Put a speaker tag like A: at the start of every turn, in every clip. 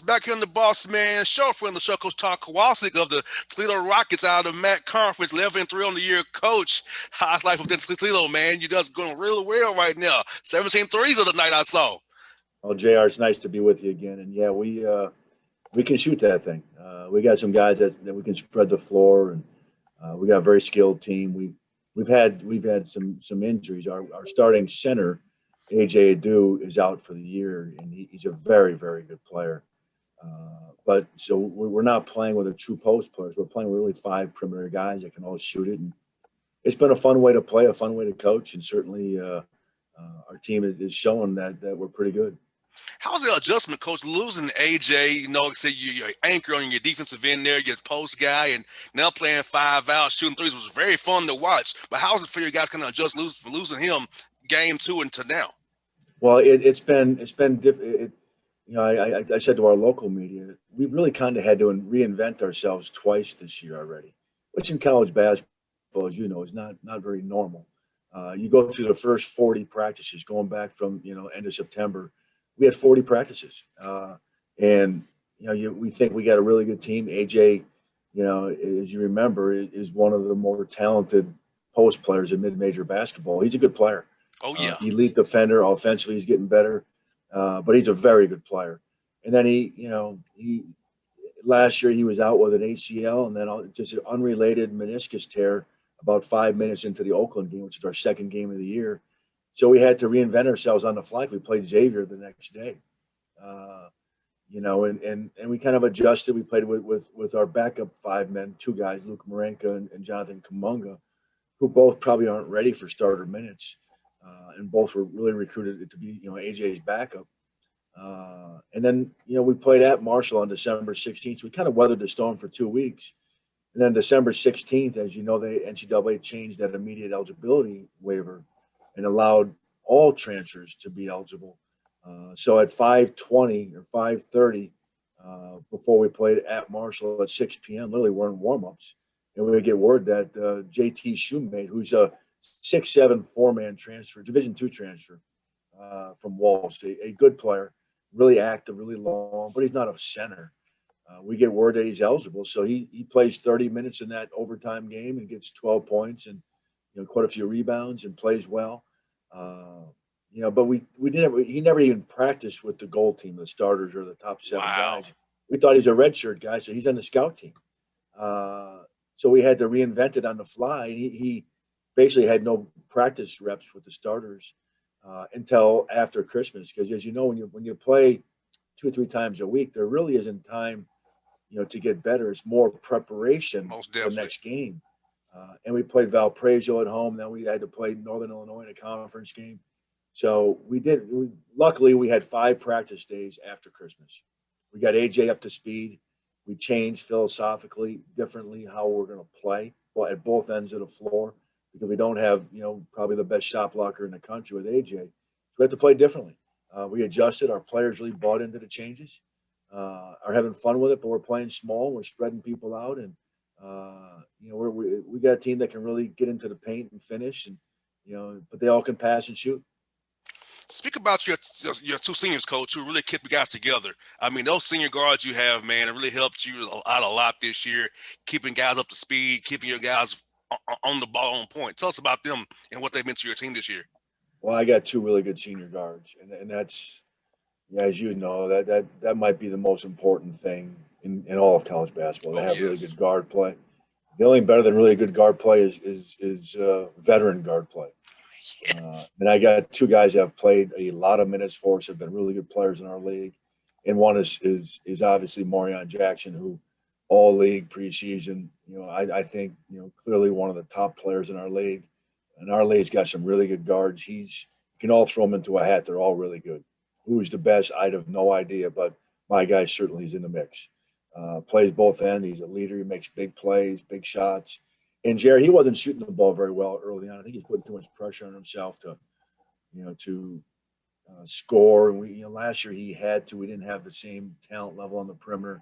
A: back here on the Bossman show. Friend of the show, Coach Tom Kowalczyk of the Toledo Rockets out of the MAC Conference, 11-3 on the year. Coach, how's life within Toledo, man? You just going real well right now. 17 threes of the night I saw.
B: Well, JR, it's nice to be with you again. And yeah, we can shoot that thing. We got some guys that we can spread the floor, and we got a very skilled team. We've had some injuries. Our starting center, AJ Adu, is out for the year, and he's a very, very good player. But so we're not playing with a true post players. We're playing with really 5 perimeter guys that can all shoot it. And it's been a fun way to play, a fun way to coach, and certainly our team is showing that we're pretty good.
A: How's the adjustment, Coach, losing AJ? Say you're anchor on your defensive end there, your post guy, and now playing 5 out, shooting threes was very fun to watch. But how's it for you guys kind of adjust losing him game 2 until now?
B: Well, it's been different. I said to our local media, we've really kind of had to reinvent ourselves twice this year already, which in college basketball, as you know, is not very normal. You go through the first 40 practices going back from end of September. We had 40 practices, and we think we got a really good team. AJ, as you remember, is one of the more talented post players in mid-major basketball. He's a good player.
A: Oh yeah,
B: elite defender. Offensively, he's getting better, but he's a very good player. And then he last year he was out with an ACL, and then just an unrelated meniscus tear about 5 minutes into the Oakland game, which is our second game of the year. So we had to reinvent ourselves on the fly. We played Xavier the next day, and we kind of adjusted. We played with our backup 5 men, 2 guys, Luke Marenka and Jonathan Kumunga, who both probably aren't ready for starter minutes, and both were really recruited to be AJ's backup. And then we played at Marshall on December 16th. So we kind of weathered the storm for 2 weeks, and then December 16th, as you know, the NCAA changed that immediate eligibility waiver and allowed all transfers to be eligible. So at 5:20 or 5:30, before we played at Marshall at 6 p.m., literally we're in warm-ups, and we would get word that JT Shoemate, who's a 6'7" 4-man transfer, Division II transfer from Walsh, a good player, really active, really long, but he's not a center. We get word that he's eligible, so he plays 30 minutes in that overtime game and gets 12 points and quite a few rebounds and plays well. But he never even practiced with the gold team, the starters or the top 7 guys. We thought he's a redshirt guy, so he's on the scout team. So we had to reinvent it on the fly. He basically had no practice reps with the starters until after Christmas, because as you know, when you play 2 or 3 times a week, there really isn't time, to get better. It's more preparation for the next game. And we played Valparaiso at home. Then we had to play Northern Illinois in a conference game. So luckily, we had 5 practice days after Christmas. We got AJ up to speed. We changed philosophically differently how we're going to play at both ends of the floor, because we don't have, probably the best shot blocker in the country with AJ. So we have to play differently. We adjusted. Our players really bought into the changes, are having fun with it, but we're playing small. We're spreading people out, and we got a team that can really get into the paint and finish, and but they all can pass and shoot.
A: Speak about your 2 seniors, Coach, who really kept you guys together. I mean, those senior guards you have, man, it really helped you out a lot this year, keeping guys up to speed, keeping your guys on the ball on point. Tell us about them and what they meant to your team this year.
B: Well, I got 2 really good senior guards, and that's, as you know, that might be the most important thing in all of college basketball, to have really good guard play. The only better than really good guard play is veteran guard play. And I got 2 guys that have played a lot of minutes for us, have been really good players in our league. And one is obviously Marion Jackson, who all league preseason, I think, clearly one of the top players in our league. And our league's got some really good guards. You can all throw them into a hat. They're all really good. Who's the best? I'd have no idea, but my guy certainly is in the mix. Plays both ends. He's a leader. He makes big plays, big shots. And Jerry, he wasn't shooting the ball very well early on. I think he's putting too much pressure on himself to score. And last year he had to. We didn't have the same talent level on the perimeter,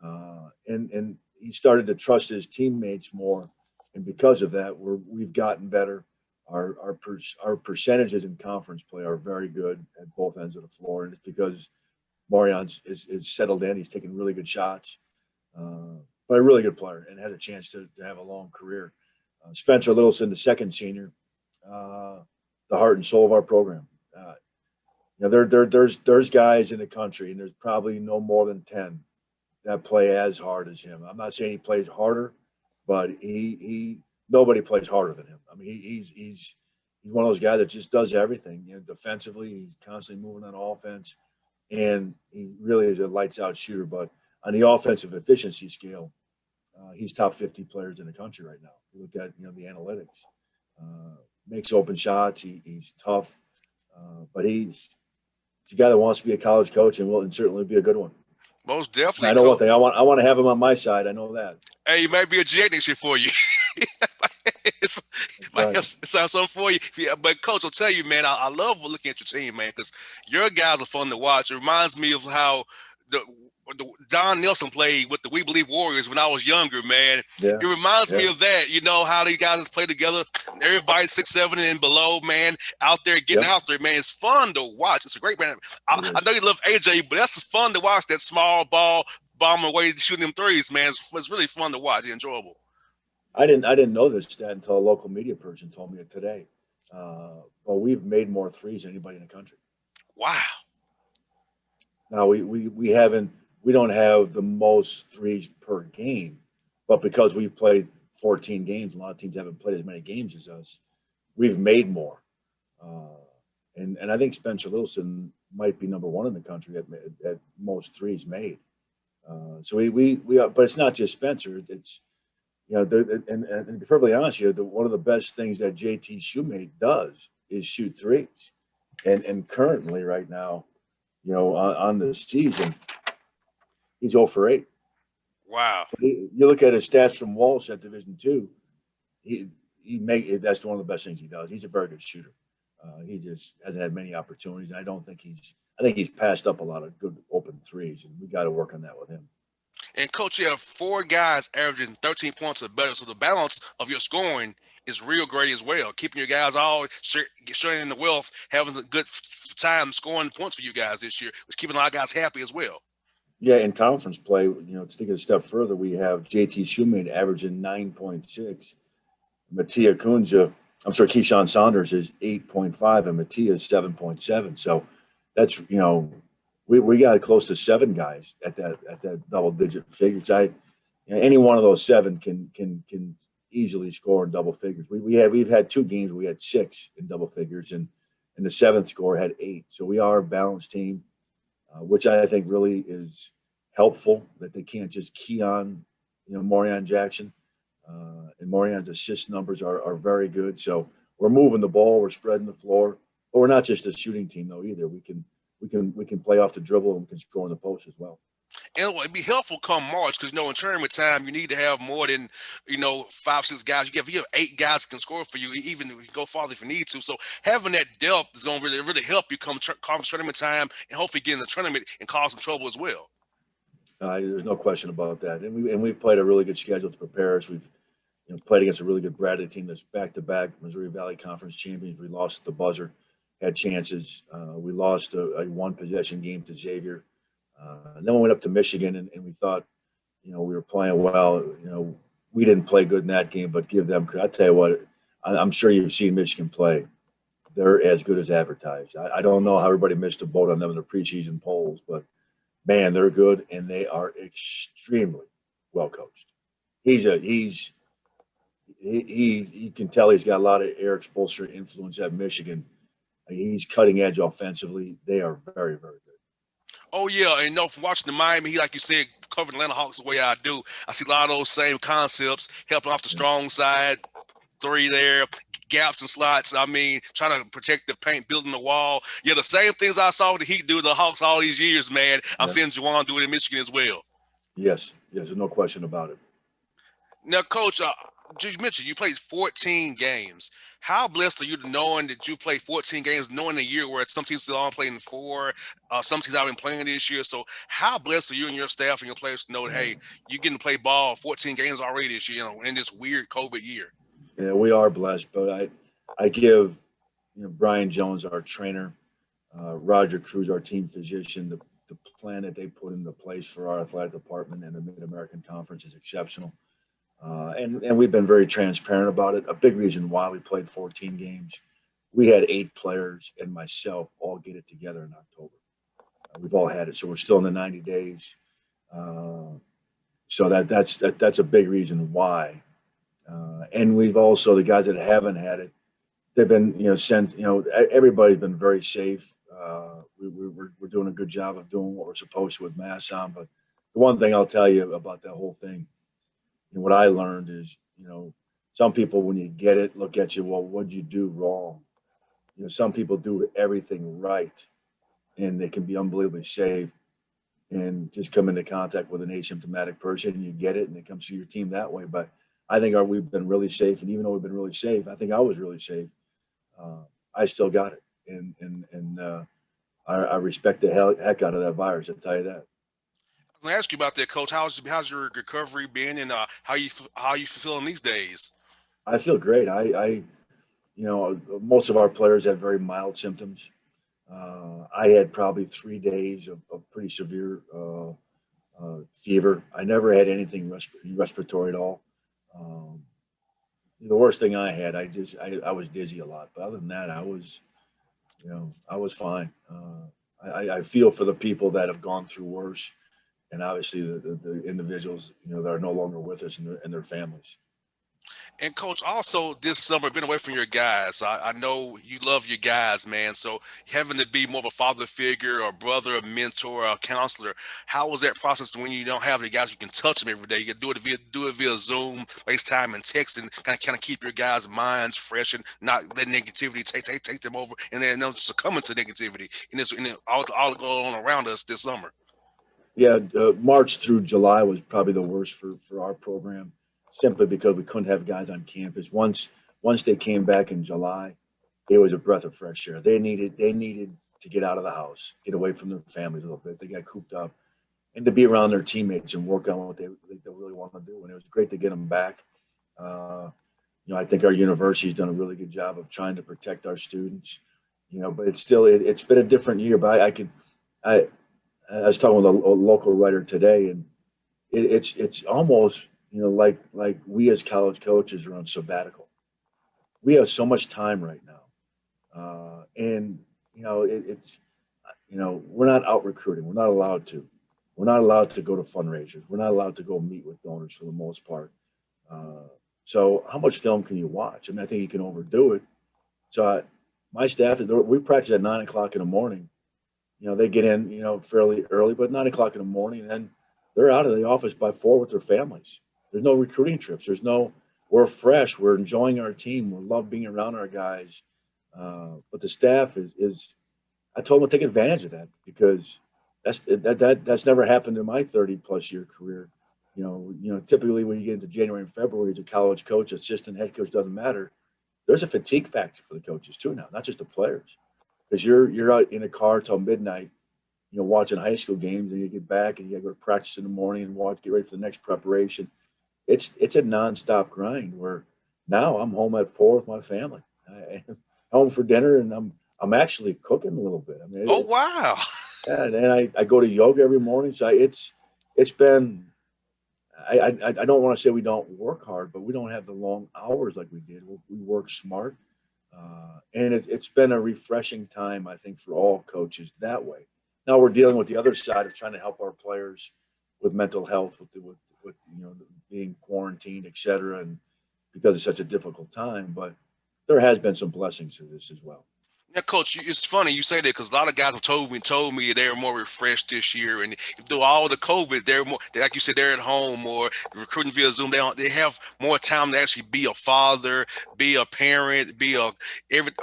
B: and he started to trust his teammates more. And because of that, we've gotten better. Our percentages in conference play are very good at both ends of the floor, and it's because Morion is settled in. He's taking really good shots, but a really good player and had a chance to have a long career. Spencer Littleson, the second senior, the heart and soul of our program. There's guys in the country, and there's probably no more than 10 that play as hard as him. I'm not saying he plays harder, but he nobody plays harder than him. I mean, he's one of those guys that just does everything. Defensively, he's constantly moving on offense, and he really is a lights out shooter. But on the offensive efficiency scale, he's top 50 players in the country right now. You look at the analytics, makes open shots. He's tough, but he's a guy that wants to be a college coach and will certainly be a good one.
A: Most definitely.
B: I know one thing. I want to have him on my side. I know that.
A: Hey, it might be a GA next year for you. It sounds something for you. Yeah, but Coach, I'll tell you, man, I love looking at your team, man, because your guys are fun to watch. It reminds me of how the Don Nelson played with the We Believe Warriors when I was younger, man.
B: Yeah.
A: It reminds me of that, how these guys play together. Everybody 6'7" and below, man, out there getting out there, man. It's fun to watch. It's a great man. I know you love AJ, but that's fun to watch, that small ball bombing away, shooting them threes, man. It's really fun to watch. It's enjoyable.
B: I didn't know this stat until a local media person told me it today. But we've made more threes than anybody in the country.
A: Wow.
B: Now we don't have the most threes per game, but because we've played 14 games, a lot of teams haven't played as many games as us. We've made more, and I think Spencer Littleson might be number one in the country at most threes made. So we are, but it's not just Spencer. It's and to be perfectly honest, one of the best things that JT Shoemate does is shoot threes, and currently right now, on the season, he's 0 for 8.
A: Wow.
B: So you look at his stats from Walsh at Division II. That's one of the best things he does. He's a very good shooter. He just hasn't had many opportunities, and I think he's passed up a lot of good open threes, and we got to work on that with him.
A: And Coach, you have 4 guys averaging 13 points or better, so the balance of your scoring is real great as well. Keeping your guys all sharing the wealth, having a good time scoring points for you guys this year, which keeping a lot of guys happy as well.
B: Yeah, in conference play, to take it a step further, we have JT Shoemate averaging 9.6. Keyshawn Saunders is 8.5, and Mattia is 7.7. So that's we got close to 7 guys at that double digit figures. Any one of those 7 can easily score in double figures. We've had 2 games where we had 6 in double figures, and the 7th score had 8. So we are a balanced team, which I think really is helpful, that they can't just key on Morion Jackson. And Morion's assist numbers are very good. So we're moving the ball, we're spreading the floor, but we're not just a shooting team though either. We can play off the dribble, and we can score in the post as well.
A: And it'd be helpful come March because in tournament time you need to have more than 5, 6 guys. You have 8 guys that can score for you, even if you go farther if you need to. So having that depth is going to really help you come conference tournament time, and hopefully get in the tournament and cause some trouble as well.
B: There's no question about that. And we've played a really good schedule to prepare us. We've played against a really good Bradley team that's back-to-back Missouri Valley Conference champions. We lost at the buzzer, had chances. We lost a 1-possession game to Xavier. And then we went up to Michigan, and we thought, we were playing well. We didn't play good in that game, but give them credit. I tell you what, I'm sure you've seen Michigan play. They're as good as advertised. I don't know how everybody missed a boat on them in the preseason polls, but man, they're good, and they are extremely well coached. You can tell he's got a lot of Eric Spoelstra influence at Michigan. He's cutting edge offensively. They are very, very good.
A: Oh yeah, and from watching the Miami, like you said, covering Atlanta Hawks the way I do, I see a lot of those same concepts, helping off the strong side, 3 there, gaps and slots. I mean, trying to protect the paint, building the wall. Yeah, the same things I saw the Heat do to the Hawks all these years, man. I'm seeing Juwan do it in Michigan as well.
B: Yes, there's no question about it.
A: Now, Coach, you mentioned you played 14 games. How blessed are you knowing that you played 14 games, knowing a year where some teams still aren't playing 4, some teams haven't been playing this year. So how blessed are you and your staff and your players to know that, hey, you're getting to play ball 14 games already this year, in this weird COVID year?
B: Yeah, we are blessed, but I give Brian Jones, our trainer, Roger Cruz, our team physician, the plan that they put into place for our athletic department and the Mid-American Conference is exceptional. And we've been very transparent about it. A big reason why we played 14 games, we had 8 players and myself all get it together in October. We've all had it, so we're still in the 90 days. So that's a big reason why. And we've also, the guys that haven't had it, they've been, sent, everybody's been very safe. We're doing a good job of doing what we're supposed to with masks on. But the one thing I'll tell you about that whole thing, what I learned is, some people, when you get it, look at you, well, what'd you do wrong? Some people do everything right and they can be unbelievably safe and just come into contact with an asymptomatic person and you get it and it comes to your team that way. But I think we've been really safe. And even though we've been really safe, I think I was really safe. I still got it. And I respect the heck out of that virus. I'll tell you that.
A: I was gonna ask you about that, Coach. How's your recovery been, and how you feeling these days?
B: I feel great. Most of our players have very mild symptoms. I had probably 3 days of pretty severe fever. I never had anything respiratory at all. Um, the worst thing I had, I was dizzy a lot. But other than that, I was fine. I feel for the people that have gone through worse, and obviously the individuals that are no longer with us and their families.
A: And Coach, also this summer, been away from your guys. I know you love your guys, man. So having to be more of a father figure, a brother, a mentor, a counselor, how was that process when you don't have the guys you can touch them every day? You can do it via Zoom, FaceTime, and text, and kind of keep your guys' minds fresh and not let negativity take them over, and then them succumbing to negativity, and all going on around us this summer.
B: Yeah, March through July was probably the worst for our program, simply because we couldn't have guys on campus. Once they came back in July, it was a breath of fresh air. They needed to get out of the house, get away from their families a little bit. They got cooped up, and to be around their teammates and work on what they really want to do. And it was great to get them back. Uh, I think our university's done a really good job of trying to protect our students. But it's been a different year. But I was talking with a local writer today, and it's almost like we as college coaches are on sabbatical. We have so much time right now, and it's we're not out recruiting. We're not allowed to. We're not allowed to go to fundraisers. We're not allowed to go meet with donors for the most part. So how much film can you watch? I mean, I think you can overdo it. So my staff, we practice at 9 o'clock in the morning. They get in, fairly early, but 9 o'clock in the morning, and then they're out of the office by 4 with their families. There's no recruiting trips. We're fresh. We're enjoying our team. We love being around our guys. But the staff I told them to take advantage of that, because that's never happened in my 30+ year career. Typically when you get into January and February as a college coach, assistant head coach, doesn't matter. There's a fatigue factor for the coaches too now, not just the players, because you're out in a car till midnight, watching high school games, and you get back and you got to go to practice in the morning and get ready for the next preparation. It's a nonstop grind. Where now I'm home at 4 with my family, home for dinner, and I'm actually cooking a little bit. I mean,
A: Oh wow!
B: and I go to yoga every morning. So it's been. I don't want to say we don't work hard, but we don't have the long hours like we did. We work smart. And it's been a refreshing time, I think, for all coaches that way. Now we're dealing with the other side of trying to help our players with mental health, with being quarantined, et cetera, and because it's such a difficult time. But there has been some blessings to this as well.
A: Yeah, Coach, it's funny you say that, because a lot of guys have told me they're more refreshed this year, and through all the COVID, they're more, like you said, they're at home or recruiting via Zoom. They have more time to actually be a father, be a parent, be a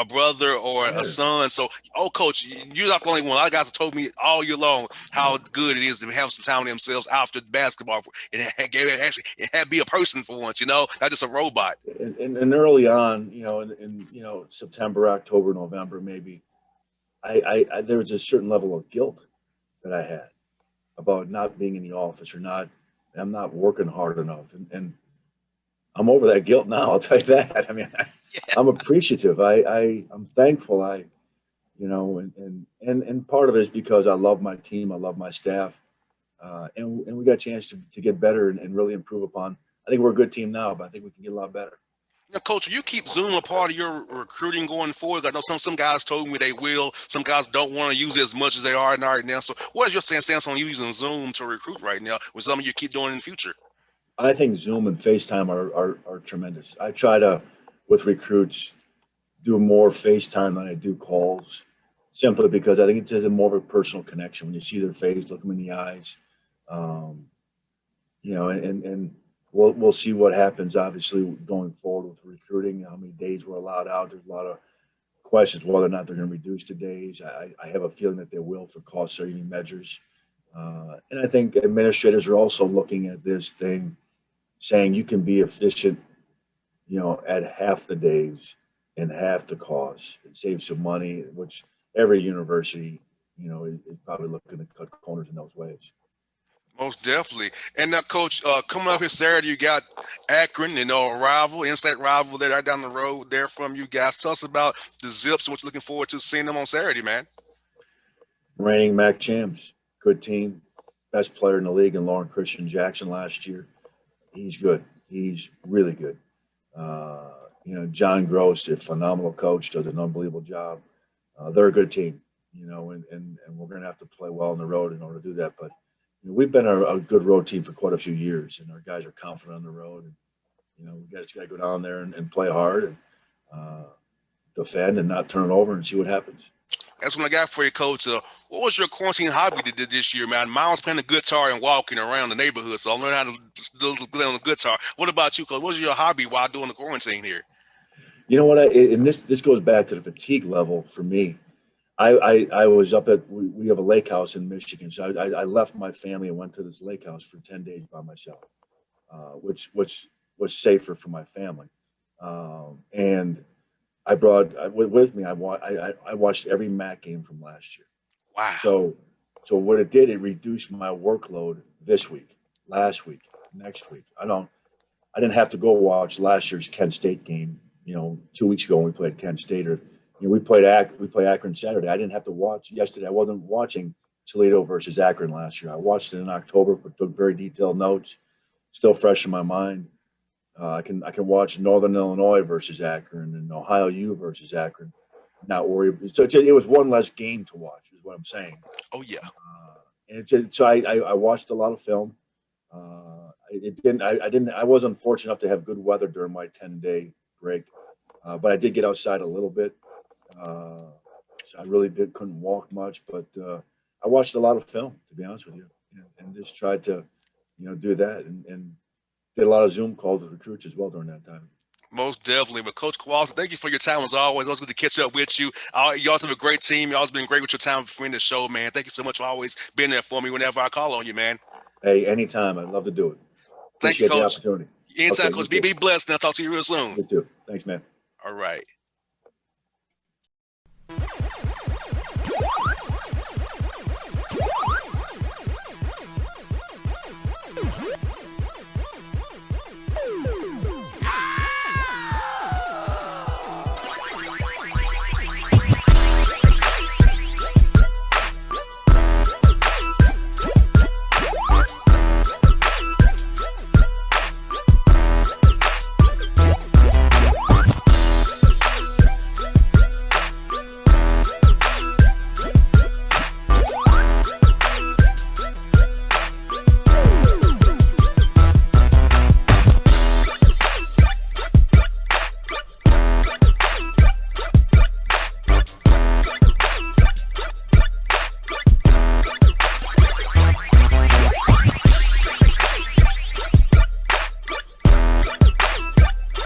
A: brother or a
B: Yeah.
A: son. So, Coach, you're not the only one. A lot of guys have told me all year long how good it is to have some time to themselves after basketball, and it had to be a person for once, not just a robot.
B: And early on, in September, October, November, maybe there was a certain level of guilt that I had about not being in the office, I'm not working hard enough. And I'm over that guilt now. I'll tell you that. I mean, I'm appreciative. I'm thankful. you know, and part of it is because I love my team, I love my staff, and we got a chance to get better and really improve upon. I think we're a good team now, but I think we can get a lot better.
A: Now, Coach, you keep Zoom a part of your recruiting going forward. I know some guys told me they will. Some guys don't want to use it as much as they are right now. So, what is your stance on using Zoom to recruit right now? With something you keep doing in the future?
B: I think Zoom and FaceTime are tremendous. I try to, with recruits, do more FaceTime than I do calls, simply because I think it says more of a personal connection when you see their face, look them in the eyes. Um, you know, and we'll see what happens. Obviously, going forward with recruiting, how many days we're allowed out. There's a lot of questions whether or not they're going to reduce the days. I have a feeling that they will for cost saving measures. And I think administrators are also looking at this thing, saying you can be efficient, you know, at half the days and half the cost and save some money, which every university, you know, is probably looking to cut corners in those ways.
A: Most definitely. And now, Coach, coming up here Saturday, you got Akron, you know, a rival, instant rival there right down the road there from you guys. Tell us about the Zips and what you're looking forward to seeing them on Saturday, man.
B: Reigning MAC champs, good team, best player in the league, and Lauren Christian Jackson last year. He's good. He's really good. Uh, you know, John Gross, a phenomenal coach, does an unbelievable job. They're a good team, you know, and we're going to have to play well on the road in order to do that. But you know, we've been a good road team for quite a few years, and our guys are confident on the road. And you know, we just got to go down there and play hard and uh, defend and not turn it over and see what happens.
A: That's what I got for you, Coach. What was your quarantine hobby that did this year, man? Mine was playing the guitar and walking around the neighborhood, so I learned how to play on the guitar. What about you, Coach? What was your hobby while doing the quarantine here?
B: You know what? And this goes back to the fatigue level for me. I was up at we have a lake house in Michigan, so I left my family and went to this lake house for 10 days by myself, which was safer for my family. And I brought with me. I watched every MAC game from last year.
A: Wow.
B: So what it did, it reduced my workload this week, last week, next week. I didn't have to go watch last year's Kent State game. You know, 2 weeks ago when we played Kent State, or you know, we play Akron Saturday. I didn't have to watch yesterday. I wasn't watching Toledo versus Akron last year. I watched it in October, but took very detailed notes. Still fresh in my mind. I can watch Northern Illinois versus Akron and Ohio U versus Akron. Not worry. So it was one less game to watch, is what I'm saying.
A: Oh yeah.
B: So I watched a lot of film. I wasn't fortunate enough to have good weather during my 10-day break, but I did get outside a little bit. So I really couldn't walk much, but I watched a lot of film, to be honest with you, and just tried to, you know, do that and did a lot of Zoom calls with recruits as well during that time.
A: Most definitely. But Coach Kowalczyk, thank you for your time as always. It was good to catch up with you. You also have a great team. You always been great with your time for the show, man. Thank you so much for always being there for me whenever I call on you, man.
B: Hey, anytime. I'd love to do it.
A: Thank you,
B: Appreciate the
A: Coach.
B: opportunity.
A: Anytime,
B: Okay,
A: Coach. Be blessed. And I'll talk to you real soon.
B: You too. Thanks, man.
A: All right.